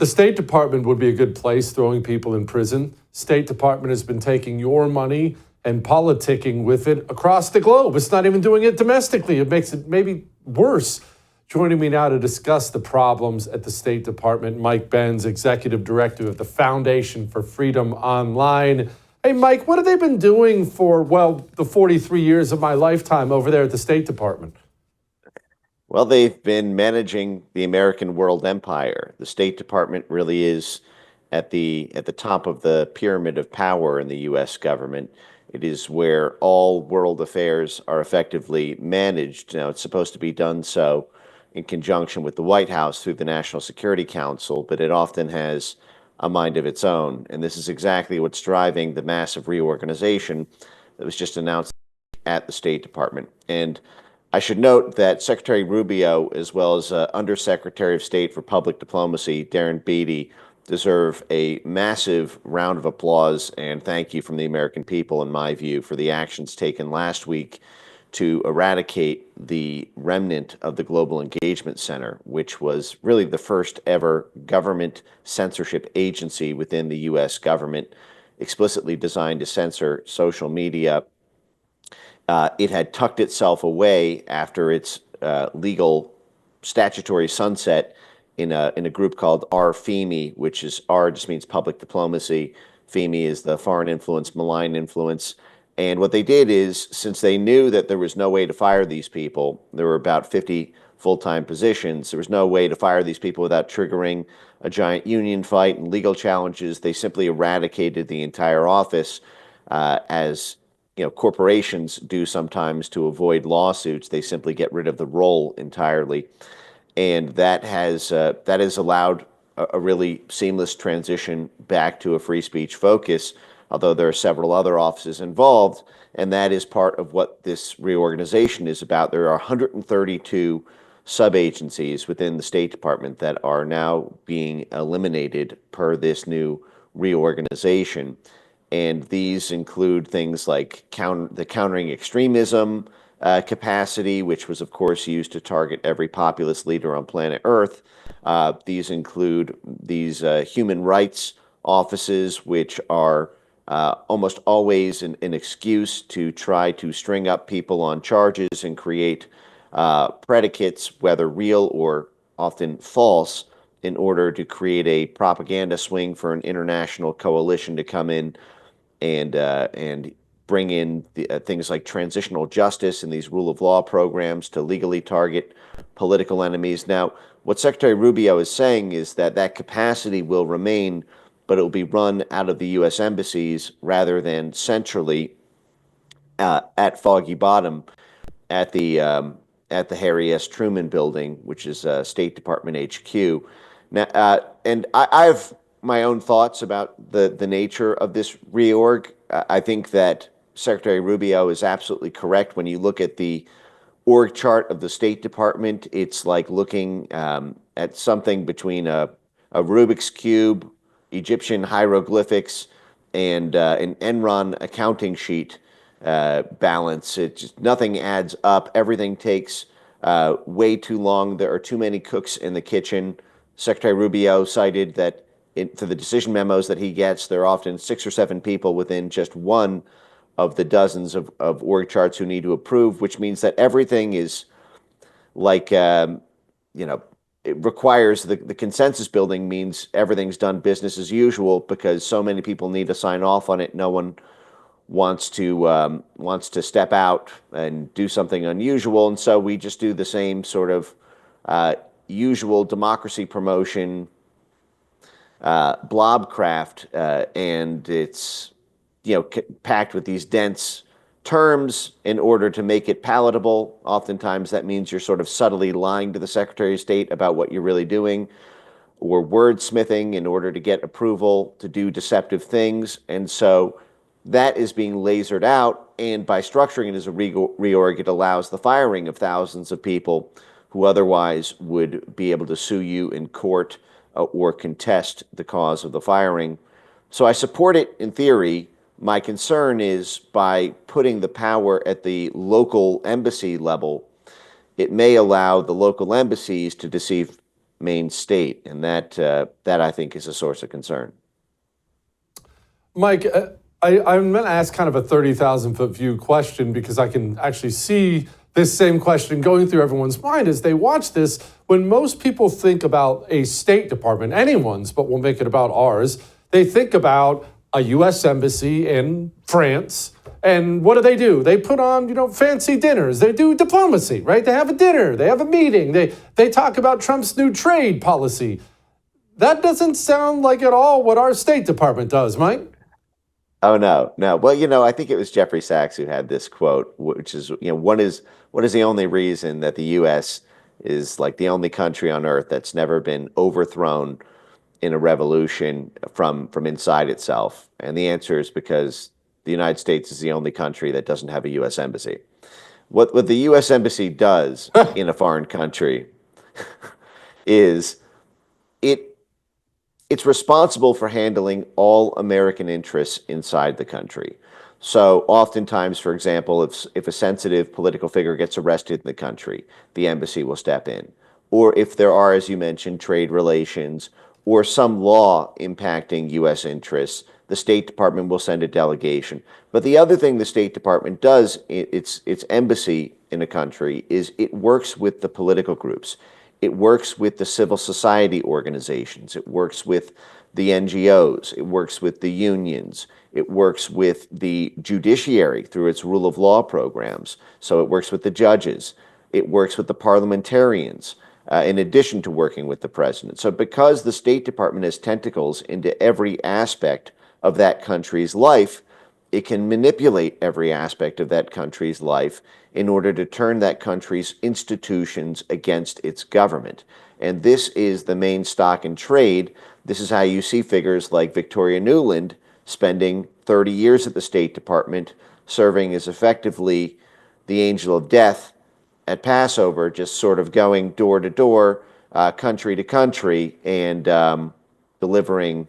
The State Department would be a good place, throwing people in prison. State Department has been taking your money and politicking with it across the globe. It's not even doing it domestically. It makes it maybe worse. Joining me now to discuss the problems at the State Department, Mike Benz, Executive Director of the Foundation for Freedom Online. Hey, Mike, what have they been doing for, well, the 43 years of my lifetime over there at the State Department? Well, they've been managing the American world empire. The State Department really is at the top of the pyramid of power in the U.S. government. It is where all world affairs are effectively managed. Now, it's supposed to be done so in conjunction with the White House through the National Security Council, but it often has a mind of its own. And this is exactly what's driving the massive reorganization that was just announced at the State Department. And I should note that Secretary Rubio, as well as Undersecretary of State for Public Diplomacy, Darren Beattie, deserve a massive round of applause and thank you from the American people, in my view, for the actions taken last week to eradicate the remnant of the Global Engagement Center, which was really the first ever government censorship agency within the U.S. government, explicitly designed to censor social media. It had tucked itself away after its legal statutory sunset in a group called RFEME, which is R just means public diplomacy. FEME is the foreign influence, malign influence. And what they did is, since they knew that there was no way to fire these people, there were about 50 full-time positions. There was no way to fire these people without triggering a giant union fight and legal challenges. They simply eradicated the entire office, as corporations do sometimes to avoid lawsuits. They simply get rid of the role entirely. And that has allowed a really seamless transition back to a free speech focus, although there are several other offices involved, and that is part of what this reorganization is about. There are 132 sub-agencies within the State Department that are now being eliminated per this new reorganization. And these include things like the countering extremism capacity, which was, of course, used to target every populist leader on planet Earth. These include these human rights offices, which are almost always an excuse to try to string up people on charges and create predicates, whether real or often false, in order to create a propaganda swing for an international coalition to come in and bring in things like transitional justice and these rule of law programs to legally target political enemies. Now, what Secretary Rubio is saying is that that capacity will remain, but it will be run out of the U.S. embassies rather than centrally at Foggy Bottom at the Harry S. Truman building, which is State Department HQ. Now, and I have my own thoughts about the nature of this reorg. I think that Secretary Rubio is absolutely correct. When you look at the org chart of the State Department, it's like looking at something between a Rubik's Cube, Egyptian hieroglyphics, and an Enron accounting sheet balance. Nothing adds up. Everything takes way too long. There are too many cooks in the kitchen. Secretary Rubio cited that for the decision memos that he gets, there are often 6 or 7 people within just one of the dozens of org charts who need to approve, which means that everything is like, it requires the consensus building means everything's done business as usual because so many people need to sign off on it. No one wants to step out and do something unusual, and so we just do the same sort of usual democracy promotion blobcraft, and it's packed with these dense terms in order to make it palatable. Oftentimes that means you're sort of subtly lying to the Secretary of State about what you're really doing, or wordsmithing in order to get approval to do deceptive things. And so that is being lasered out, and by structuring it as a reorg, it allows the firing of thousands of people who otherwise would be able to sue you in court or contest the cause of the firing. So I support it in theory. My concern is by putting the power at the local embassy level, it may allow the local embassies to deceive Maine state, and that I think is a source of concern. Mike, I'm going to ask kind of a 30,000-foot view question because I can actually see this same question going through everyone's mind as they watch this. When most people think about a State Department, anyone's, but we'll make it about ours, they think about a U.S. embassy in France. And what do? They put on, fancy dinners. They do diplomacy, right? They have a dinner. They have a meeting. They talk about Trump's new trade policy. That doesn't sound like at all what our State Department does, Mike. Oh, no, no. Well, I think it was Jeffrey Sachs who had this quote, which is, what is the only reason that the U.S. is like the only country on earth that's never been overthrown in a revolution from inside itself? And the answer is because the United States is the only country that doesn't have a U.S. embassy. What the U.S. embassy does in a foreign country is it's responsible for handling all American interests inside the country. So oftentimes, for example, if a sensitive political figure gets arrested in the country, the embassy will step in. Or if there are, as you mentioned, trade relations or some law impacting U.S. interests, the State Department will send a delegation. But the other thing the State Department does, its embassy in a country, is it works with the political groups. It works with the civil society organizations. It works with the NGOs. It works with the unions. It works with the judiciary through its rule of law programs. So it works with the judges. It works with the parliamentarians, in addition to working with the president. So because the State Department has tentacles into every aspect of that country's life, it can manipulate every aspect of that country's life in order to turn that country's institutions against its government. And this is the main stock in trade. This is how you see figures like Victoria Nuland spending 30 years at the State Department, serving as effectively the angel of death at Passover, just sort of going door to door, country to country, and delivering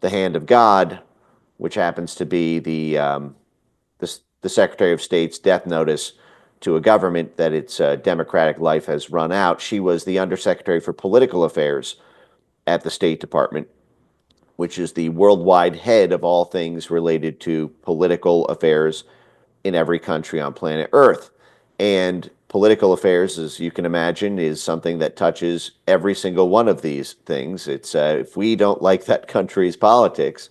the hand of God, which happens to be the Secretary of State's death notice to a government that its democratic life has run out. She was the Undersecretary for Political Affairs at the State Department, which is the worldwide head of all things related to political affairs in every country on planet Earth. And political affairs, as you can imagine, is something that touches every single one of these things. It's if we don't like that country's politics,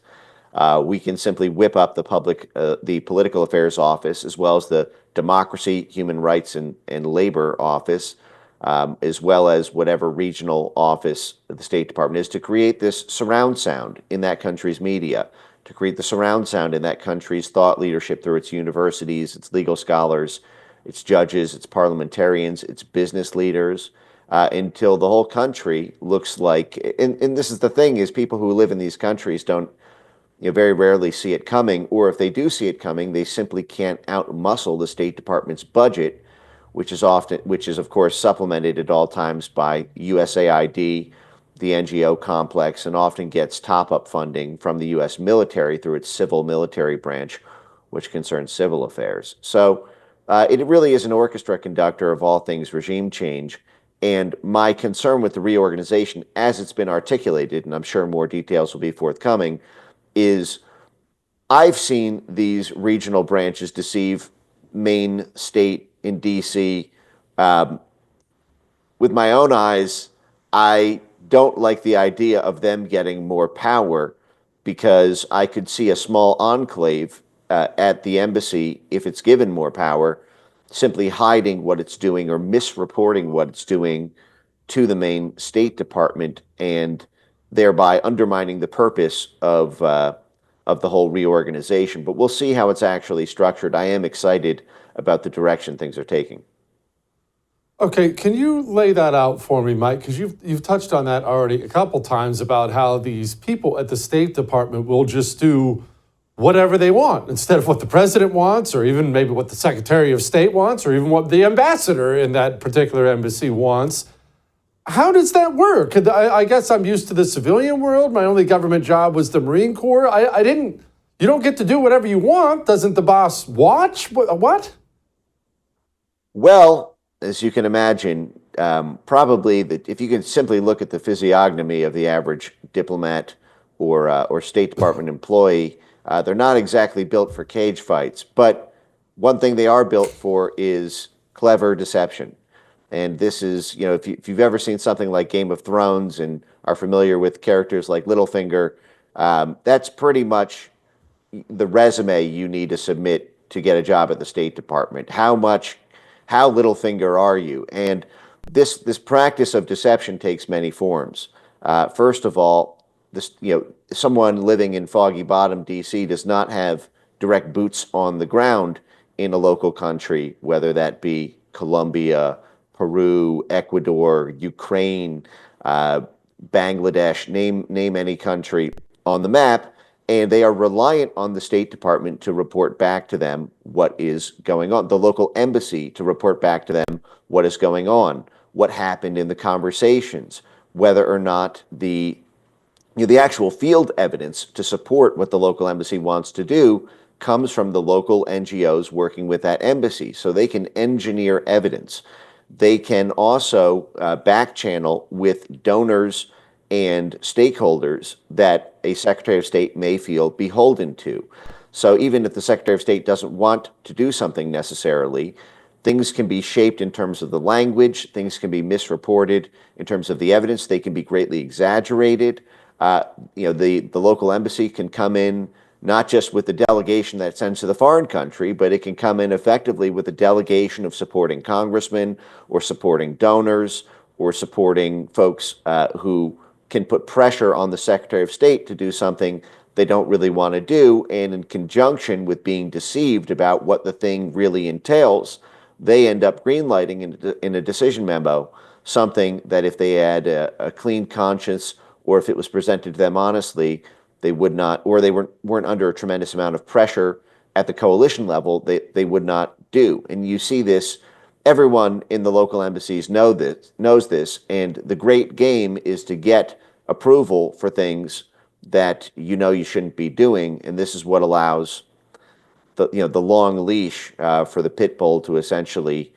we can simply whip up the political affairs office, as well as the democracy, human rights, and labor office, as well as whatever regional office the State Department is, to create this surround sound in that country's media, to create the surround sound in that country's thought leadership through its universities, its legal scholars, its judges, its parliamentarians, its business leaders, until the whole country looks like, and this is the thing, is people who live in these countries don't very rarely see it coming, or if they do see it coming, they simply can't outmuscle the State Department's budget, which is of course supplemented at all times by USAID, the NGO complex, and often gets top-up funding from the U.S. military through its civil military branch, which concerns civil affairs. So it really is an orchestra conductor of all things regime change. And my concern with the reorganization, as it's been articulated, and I'm sure more details will be forthcoming, is I've seen these regional branches deceive Maine State in D.C. With my own eyes. I don't like the idea of them getting more power, because I could see a small enclave at the embassy, if it's given more power, simply hiding what it's doing or misreporting what it's doing to the Maine State Department, and thereby undermining the purpose of the whole reorganization. But we'll see how it's actually structured. I am excited about the direction things are taking. Okay, can you lay that out for me, Mike? Because you've touched on that already a couple times about how these people at the State Department will just do whatever they want instead of what the president wants, or even maybe what the Secretary of State wants, or even what the ambassador in that particular embassy wants. How does that work? I guess I'm used to the civilian world. My only government job was the Marine Corps. You don't get to do whatever you want. Doesn't the boss watch? What? Well, as you can imagine, probably that if you can simply look at the physiognomy of the average diplomat or State Department employee, they're not exactly built for cage fights. But one thing they are built for is clever deception. And this is, if you've ever seen something like Game of Thrones and are familiar with characters like Littlefinger, that's pretty much the resume you need to submit to get a job at the State Department. How Littlefinger are you? And this practice of deception takes many forms. First of all, someone living in Foggy Bottom, D.C., does not have direct boots on the ground in a local country, whether that be Colombia, Peru, Ecuador, Ukraine, Bangladesh, name any country on the map, and they are reliant on the State Department to report back to them what is going on, the local embassy to report back to them what is going on, what happened in the conversations, whether or not the actual field evidence to support what the local embassy wants to do comes from the local NGOs working with that embassy. So they can engineer evidence. They can also back channel with donors and stakeholders that a Secretary of State may feel beholden to. So even if the Secretary of State doesn't want to do something necessarily, things can be shaped in terms of the language, things can be misreported in terms of the evidence, they can be greatly exaggerated. The local embassy can come in not just with the delegation that it sends to the foreign country, but it can come in effectively with a delegation of supporting congressmen or supporting donors or supporting folks who can put pressure on the Secretary of State to do something they don't really want to do. And in conjunction with being deceived about what the thing really entails, they end up greenlighting in a decision memo something that if they had a clean conscience or if it was presented to them honestly, they would not, or they weren't under a tremendous amount of pressure at the coalition level, they would not do. And you see this, everyone in the local embassies knows this, and the great game is to get approval for things that you shouldn't be doing, and this is what allows the long leash for the pit bull to essentially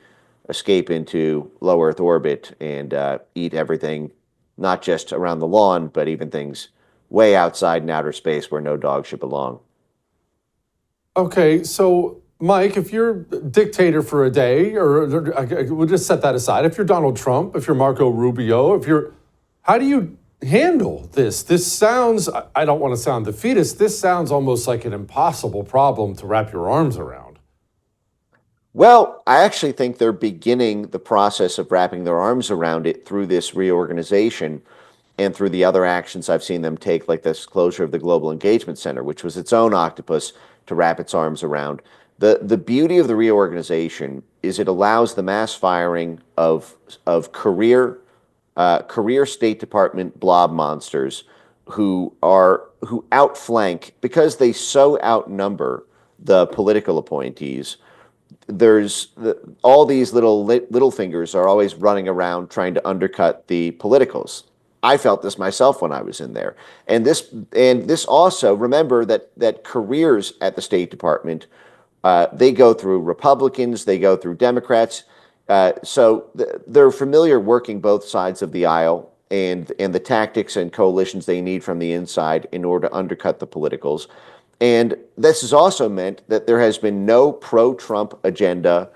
escape into low Earth orbit and eat everything, not just around the lawn, but even things way outside in outer space where no dog should belong. Okay, so Mike, if you're dictator for a day, or we'll just set that aside. If you're Donald Trump, if you're Marco Rubio, how do you handle this? This sounds, I don't want to sound defeatist, this sounds almost like an impossible problem to wrap your arms around. Well, I actually think they're beginning the process of wrapping their arms around it through this reorganization and through the other actions I've seen them take, like this closure of the Global Engagement Center, which was its own octopus to wrap its arms around. The beauty of the reorganization is it allows the mass firing of career State Department blob monsters who outflank, because they so outnumber the political appointees. All these little fingers are always running around trying to undercut the politicals. I felt this myself when I was in there. And this also, remember that careers at the State Department, they go through Republicans, they go through Democrats. So they're familiar working both sides of the aisle and the tactics and coalitions they need from the inside in order to undercut the politicals. And this has also meant that there has been no pro-Trump agenda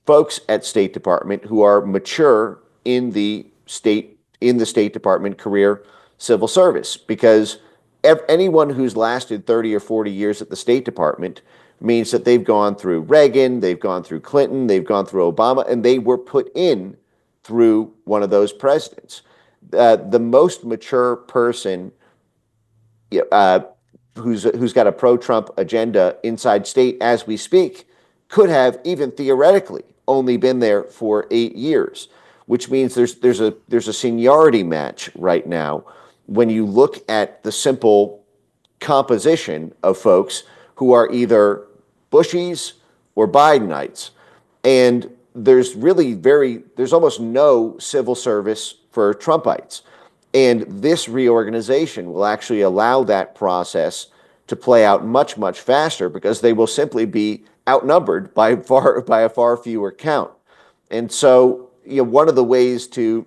folks at State Department who are mature in the State Department career civil service, because anyone who's lasted 30 or 40 years at the State Department means that they've gone through Reagan, they've gone through Clinton, they've gone through Obama, and they were put in through one of those presidents. The most mature person who's got a pro-Trump agenda inside state as we speak could have even theoretically only been there for 8 years, which means there's a seniority match right now when you look at the simple composition of folks who are either Bushies or Bidenites. And there's almost no civil service for Trumpites. And this reorganization will actually allow that process to play out much, much faster, because they will simply be outnumbered by a far fewer count. And so one of the ways to,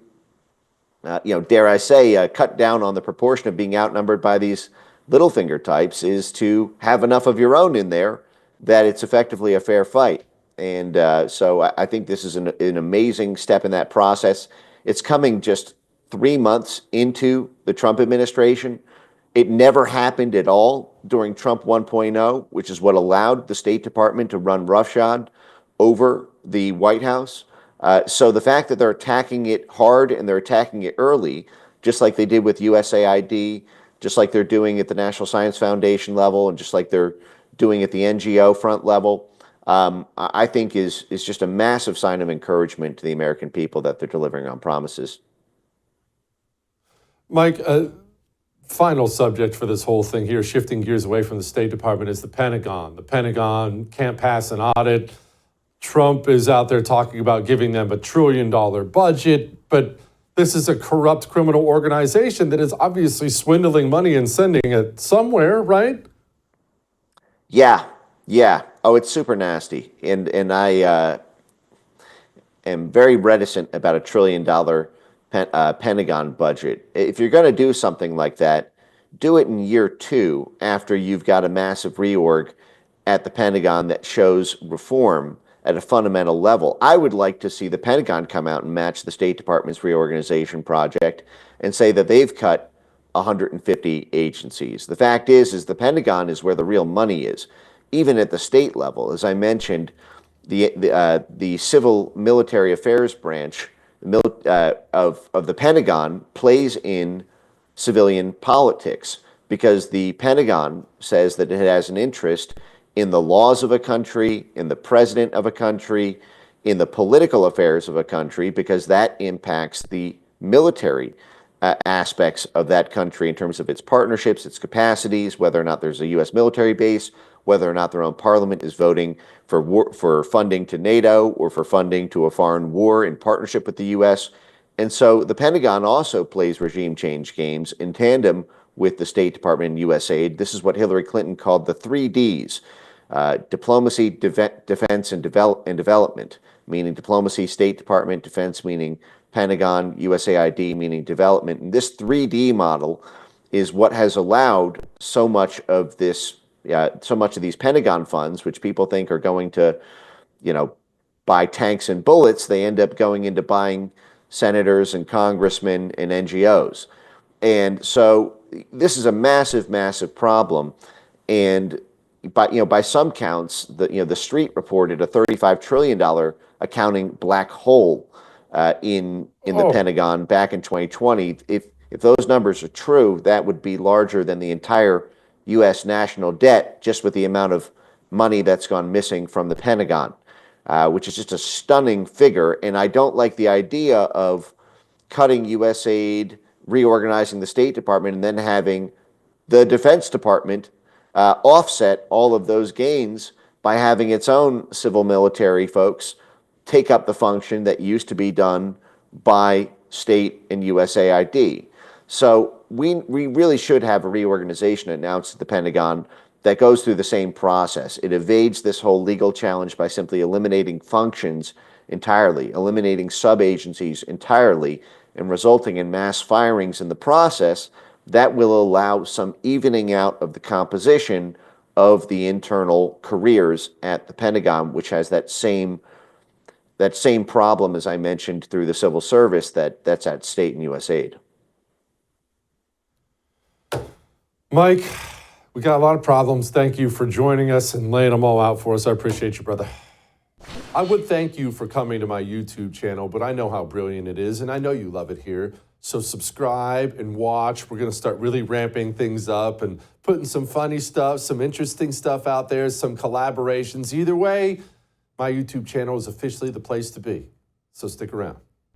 dare I say, cut down on the proportion of being outnumbered by these little finger types is to have enough of your own in there that it's effectively a fair fight. And so I think this is an amazing step in that process. It's coming just 3 months into the Trump administration. It never happened at all during Trump 1.0, which is what allowed the State Department to run roughshod over the White House. So the fact that they're attacking it hard and they're attacking it early, just like they did with USAID, just like they're doing at the National Science Foundation level, and just like they're doing at the NGO front level, I think is just a massive sign of encouragement to the American people that they're delivering on promises. Mike, final subject for this whole thing here, shifting gears away from the State Department, is the Pentagon. The Pentagon can't pass an audit. Trump is out there talking about giving them $1 trillion budget, but this is a corrupt criminal organization that is obviously swindling money and sending it somewhere, right? Yeah. Oh, it's super nasty. And I am very reticent about $1 trillion Pentagon budget. If you're going to do something like that, do it in year 2 after you've got a massive reorg at the Pentagon that shows reform at a fundamental level. I would like to see the Pentagon come out and match the State Department's reorganization project and say that they've cut 150 agencies. The fact is the Pentagon is where the real money is, even at the state level. As I mentioned, the civil military affairs branch of the Pentagon plays in civilian politics because the Pentagon says that it has an interest in the laws of a country, in the president of a country, in the political affairs of a country, because that impacts the military aspects of that country in terms of its partnerships, its capacities, whether or not there's a U.S. military base, whether or not their own parliament is voting for funding to NATO or for funding to a foreign war in partnership with the U.S. And so the Pentagon also plays regime change games in tandem with the State Department and USAID. This is what Hillary Clinton called the 3 Ds. Diplomacy, defense, and development, meaning diplomacy, State Department, defense, meaning Pentagon, USAID, meaning development. And this 3D model is what has allowed so much of these Pentagon funds, which people think are going to, buy tanks and bullets, they end up going into buying senators and congressmen and NGOs. And so this is a massive, massive problem. And by some counts, the Street reported a $35 trillion accounting black hole in the Pentagon back in 2020. If those numbers are true, that would be larger than the entire U.S. national debt, just with the amount of money that's gone missing from the Pentagon, which is just a stunning figure. And I don't like the idea of cutting U.S. aid, reorganizing the State Department, and then having the Defense Department offset all of those gains by having its own civil military folks take up the function that used to be done by state and USAID. So we really should have a reorganization announced at the Pentagon that goes through the same process. It evades this whole legal challenge by simply eliminating functions entirely, eliminating sub-agencies entirely, and resulting in mass firings in the process. That will allow some evening out of the composition of the internal careers at the Pentagon, which has that same problem, as I mentioned, through the civil service that's at state and USAID. Mike, we got a lot of problems. Thank you for joining us and laying them all out for us. I appreciate you, brother. I would thank you for coming to my YouTube channel, but I know how brilliant it is, and I know you love it here. So subscribe and watch. We're going to start really ramping things up and putting some funny stuff, some interesting stuff out there, some collaborations. Either way, my YouTube channel is officially the place to be. So stick around.